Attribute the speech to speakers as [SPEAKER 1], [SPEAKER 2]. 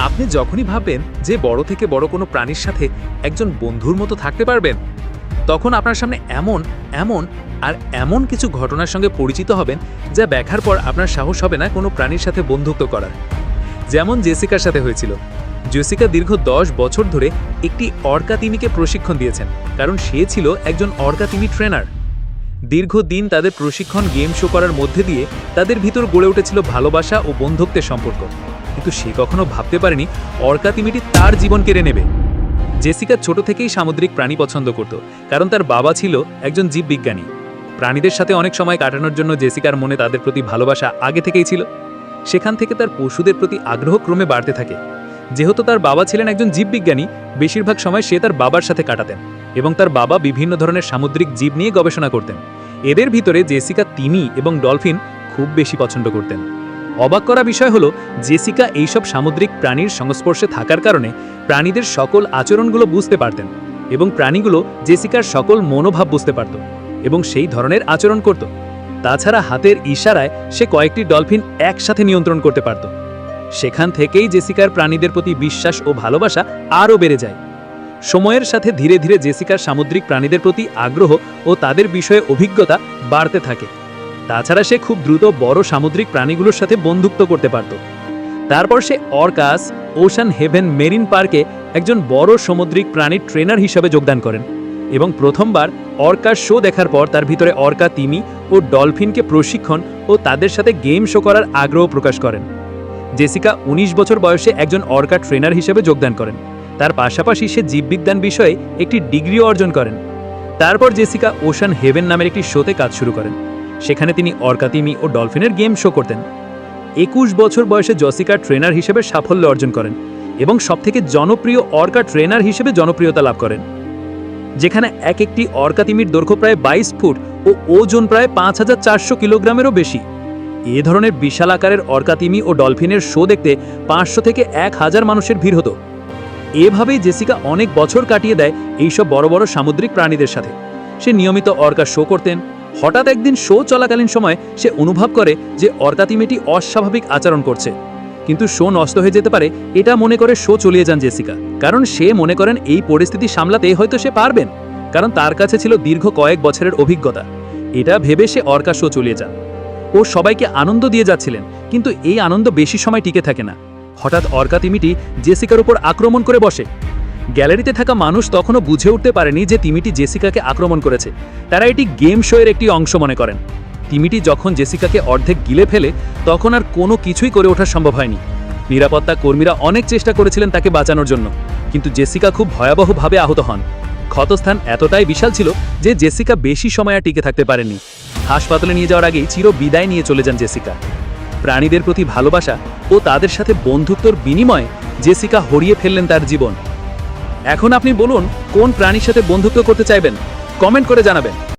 [SPEAKER 1] আপনি যখনই ভাববেন যে বড় থেকে বড় কোনো প্রাণীর সাথে একজন বন্ধুর মতো থাকতে পারবেন, তখন আপনার সামনে এমন কিছু ঘটনার সঙ্গে পরিচিত হবেন যা দেখার পর আপনার সাহস হবে না কোনো প্রাণীর সাথে বন্ধুত্ব করার। যেমন জেসিকার সাথে হয়েছিল। জেসিকা দীর্ঘ 10 বছর ধরে একটি অর্কা তিমিকে প্রশিক্ষণ দিয়েছেন, কারণ সে ছিল একজন অর্কা তিমি ট্রেনার। দীর্ঘদিন তাদের প্রশিক্ষণ গেম শো করার মধ্যে দিয়ে তাদের ভিতর গড়ে উঠেছিল ভালোবাসা ও বন্ধুত্বের সম্পর্ক, কিন্তু সে কখনো ভাবতে পারেনি অর্কা তিমিটি তার জীবন কেড়ে নেবে। জেসিকা ছোট থেকেই সামুদ্রিক প্রাণী পছন্দ করত, কারণ তার বাবা ছিল একজন জীববিজ্ঞানী। প্রাণীদের সাথে অনেক সময় কাটানোর জন্য জেসিকার মনে তাদের প্রতি ভালোবাসা আগে থেকেই ছিল। সেখান থেকে তার পশুদের প্রতি আগ্রহ ক্রমে বাড়তে থাকে। যেহেতু তার বাবা ছিলেন একজন জীববিজ্ঞানী, বেশিরভাগ সময় সে তার বাবার সাথে কাটাতেন এবং তার বাবা বিভিন্ন ধরনের সামুদ্রিক জীব নিয়ে গবেষণা করতেন। এদের ভিতরে জেসিকা তিমি এবং ডলফিন খুব বেশি পছন্দ করতেন। অবাক করা বিষয় হলো, জেসিকা এইসব সামুদ্রিক প্রাণীর সংস্পর্শে থাকার কারণে প্রাণীদের সকল আচরণগুলো বুঝতে পারতেন এবং প্রাণীগুলো জেসিকার সকল মনোভাব বুঝতে পারত এবং সেই ধরনের আচরণ করত। তাছাড়া হাতের ইশারায় সে কয়েকটি ডলফিন একসাথে নিয়ন্ত্রণ করতে পারত। সেখান থেকেই জেসিকার প্রাণীদের প্রতি বিশ্বাস ও ভালোবাসা আরও বেড়ে যায়। সময়ের সাথে ধীরে ধীরে জেসিকার সামুদ্রিক প্রাণীদের প্রতি আগ্রহ ও তাদের বিষয়ে অভিজ্ঞতা বাড়তে থাকে। তাছাড়া সে খুব দ্রুত বড় সামুদ্রিক প্রাণীগুলোর সাথে বন্ধুত্ব করতে পারত। তারপর সে অর্কাস ওশান হেভেন মেরিন পার্কে একজন বড় সামুদ্রিক প্রাণীর ট্রেনার হিসেবে যোগদান করেন এবং প্রথমবার অর্কার শো দেখার পর তার ভিতরে অর্কা তিমি ও ডলফিনকে প্রশিক্ষণ ও তাদের সাথে গেম শো করার আগ্রহ প্রকাশ করেন। জেসিকা 19 বছর বয়সে একজন অর্কা ট্রেনার হিসেবে যোগদান করেন। তার পাশাপাশি সে জীববিজ্ঞান বিষয়ে একটি ডিগ্রিও অর্জন করেন। তারপর জেসিকা ওশান হেভেন নামের একটি শোতে কাজ শুরু করেন। সেখানে তিনি অর্কা তিমি ও ডলফিনের গেম শো করতেন। 21 বছর বয়সে জেসিকা ট্রেনার হিসেবে সাফল্য অর্জন করেন এবং সবথেকে জনপ্রিয় অর্কা ট্রেনার হিসেবে জনপ্রিয়তা লাভ করেন, যেখানে একটি অর্কা তিমির দৈর্ঘ্য প্রায় 22 ফুট ও ওজন প্রায় 5400 কিলোগ্রামেরও বেশি। এ ধরনের বিশাল আকারের অর্কা তিমি ও ডলফিনের শো দেখতে 500 থেকে 1000 মানুষের ভিড় হতো। এভাবেই জেসিকা অনেক বছর কাটিয়ে দেয় এইসব বড় বড় সামুদ্রিক প্রাণীদের সাথে। সে নিয়মিত অর্কা শো করতেন। হঠাৎ একদিন শো চলাকালীন সময় সে অনুভব করে যে অর্কা তিমিটি অস্বাভাবিক আচরণ করছে, কিন্তু শো নষ্ট হয়ে যেতে পারে এটা মনে করে শো চালিয়ে যান জেসিকা, কারণ সে মনে করেন এই পরিস্থিতি সামলাতে হয়তো সে পারবেন, কারণ তার কাছে ছিল দীর্ঘ কয়েক বছরের অভিজ্ঞতা। এটা ভেবে সে অর্কা শো চালিয়ে যান। ও সবাইকে আনন্দ দিয়ে যাচ্ছিলেন, কিন্তু এই আনন্দ বেশি সময় টিকে থাকে না। হঠাৎ অর্কা তিমিটি জেসিকার উপর আক্রমণ করে বসে। গ্যালারিতে থাকা মানুষ তখনও বুঝে উঠতে পারেনি যে তিমিটি জেসিকাকে আক্রমণ করেছে। তারা এটি গেম শো এর একটি অংশ মনে করেন। তিমিটি যখন জেসিকাকে অর্ধেক গিলে ফেলে তখন আর কোনো কিছুই করে ওঠা সম্ভব হয়নি। নিরাপত্তা কর্মীরা অনেক চেষ্টা করেছিলেন তাকে বাঁচানোর জন্য, কিন্তু জেসিকা খুব ভয়াবহভাবে আহত হন। ক্ষতস্থান এতটাই বিশাল ছিল যে জেসিকা বেশি সময় আর টিকে থাকতে পারেননি। হাসপাতালে নিয়ে যাওয়ার আগেই চির বিদায় নিয়ে চলে যান জেসিকা। প্রাণীদের প্রতি ভালোবাসা ও তাদের সাথে বন্ধুত্বর বিনিময়ে জেসিকা হারিয়ে ফেললেন তার জীবন। এখন আপনি বলুন, কোন প্রাণীর সাথে বন্ধুত্ব করতে চাইবেন? কমেন্ট করে জানাবেন।